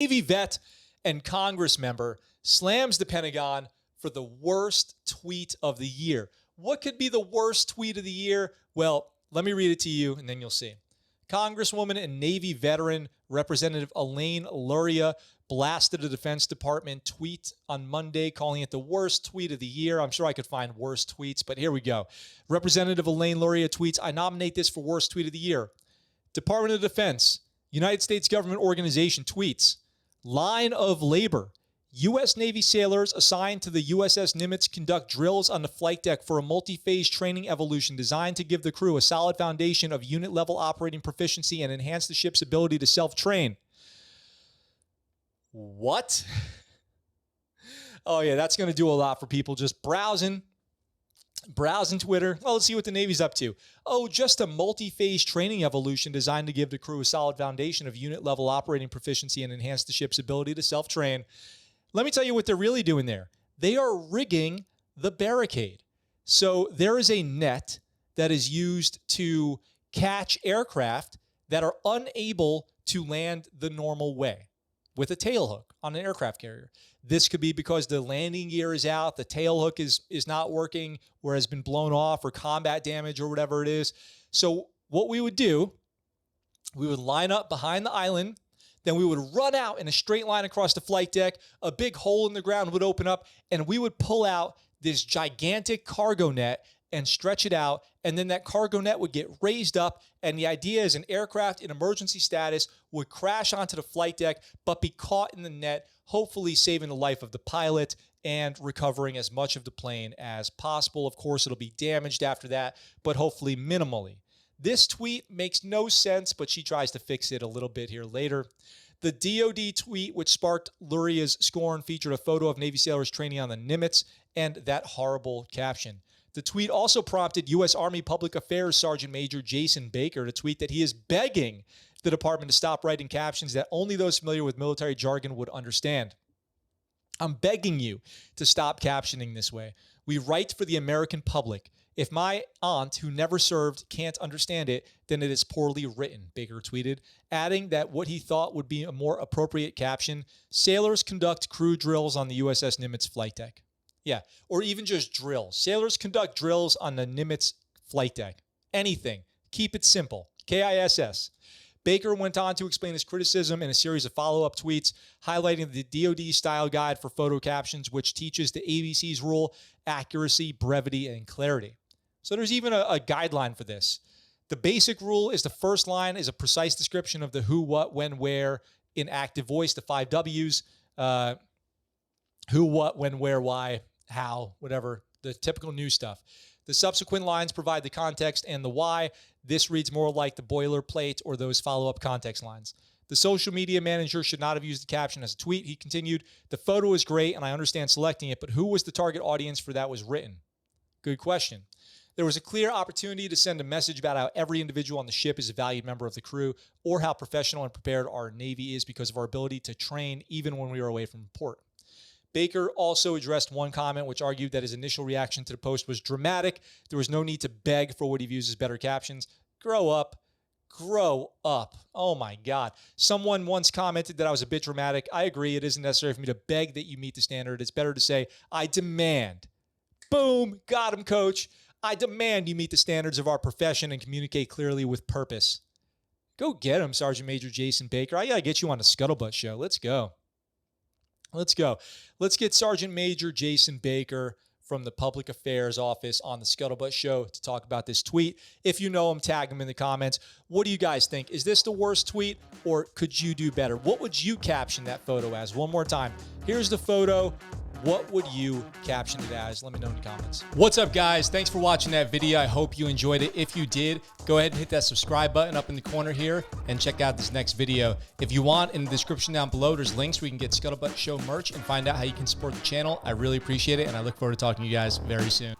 Navy vet and Congress member slams the Pentagon for the worst tweet of the year. What could be the worst tweet of the year? Well, let me read it to you, and then you'll see. Congresswoman and Navy veteran Representative Elaine Luria blasted the Defense Department tweet on Monday, calling it the worst tweet of the year. I'm sure I could find worse tweets, but here we go. Representative Elaine Luria tweets, "I nominate this for worst tweet of the year." Department of Defense, United States government organization tweets, line of labor. U.S. Navy sailors assigned to the USS Nimitz conduct drills on the flight deck for a multi-phase training evolution designed to give the crew a solid foundation of unit-level operating proficiency and enhance the ship's ability to self-train. What? Oh, yeah, that's going to do a lot for people just browsing Twitter. Well, let's see what the Navy's up to. Oh, just a multi-phase training evolution designed to give the crew a solid foundation of unit-level operating proficiency and enhance the ship's ability to self-train. Let me tell you what they're really doing there. They are rigging the barricade. So there is a net that is used to catch aircraft that are unable to land the normal way with a tailhook on an aircraft carrier. This could be because the landing gear is out, the tailhook is not working, or has been blown off, or combat damage, or whatever it is. So what we would do, we would line up behind the island. Then we would run out in a straight line across the flight deck. A big hole in the ground would open up, and we would pull out this gigantic cargo net and stretch it out. And then that cargo net would get raised up. And the idea is an aircraft in emergency status would crash onto the flight deck, but be caught in the net, hopefully saving the life of the pilot and recovering as much of the plane as possible. Of course, it'll be damaged after that, but hopefully minimally. This tweet makes no sense, but she tries to fix it a little bit here later. The DOD tweet, which sparked Luria's scorn, featured a photo of Navy sailors training on the Nimitz and that horrible caption. The tweet also prompted U.S. Army Public Affairs Sergeant Major Jason Baker to tweet that he is begging the department to stop writing captions that only those familiar with military jargon would understand. I'm begging you to stop captioning this way. We write for the American public. If my aunt, who never served, can't understand it, then it is poorly written, Baker tweeted, adding that what he thought would be a more appropriate caption, sailors conduct crew drills on the USS Nimitz flight deck. Yeah, or even just drills. Sailors conduct drills on the Nimitz flight deck. Anything. Keep it simple. KISS. Baker went on to explain his criticism in a series of follow-up tweets, highlighting the DoD style guide for photo captions, which teaches the ABC's rule, accuracy, brevity, and clarity. So there's even a guideline for this. The basic rule is the first line is a precise description of the who, what, when, where in active voice, the 5 W's, who, what, when, where, why, how, whatever, the typical news stuff. The subsequent lines provide the context and the why. This reads more like the boilerplate or those follow-up context lines. The social media manager should not have used the caption as a tweet. He continued, the photo is great and I understand selecting it, but who was the target audience for that was written? Good question. There was a clear opportunity to send a message about how every individual on the ship is a valued member of the crew, or how professional and prepared our Navy is because of our ability to train even when we are away from port. Baker also addressed one comment which argued that his initial reaction to the post was dramatic. There was no need to beg for what he views as better captions. Grow up. Grow up. Oh my God. Someone once commented that I was a bit dramatic. I agree. It isn't necessary for me to beg that you meet the standard. It's better to say, I demand. Boom. Got him, coach. I demand you meet the standards of our profession and communicate clearly with purpose. Go get him, Sergeant Major Jason Baker. I got to get you on the Scuttlebutt show. Let's go. Let's go. Let's get Sergeant Major Jason Baker from the Public Affairs Office on the Scuttlebutt show to talk about this tweet. If you know him, tag him in the comments. What do you guys think? Is this the worst tweet, or could you do better? What would you caption that photo as? One more time. Here's the photo. What would you caption it as? Let me know in the comments. What's up, guys? Thanks for watching that video. I hope you enjoyed it. If you did, go ahead and hit that subscribe button up in the corner here and check out this next video. If you want, in the description down below, there's links where you can get Scuttlebutt Show merch and find out how you can support the channel. I really appreciate it, and I look forward to talking to you guys very soon.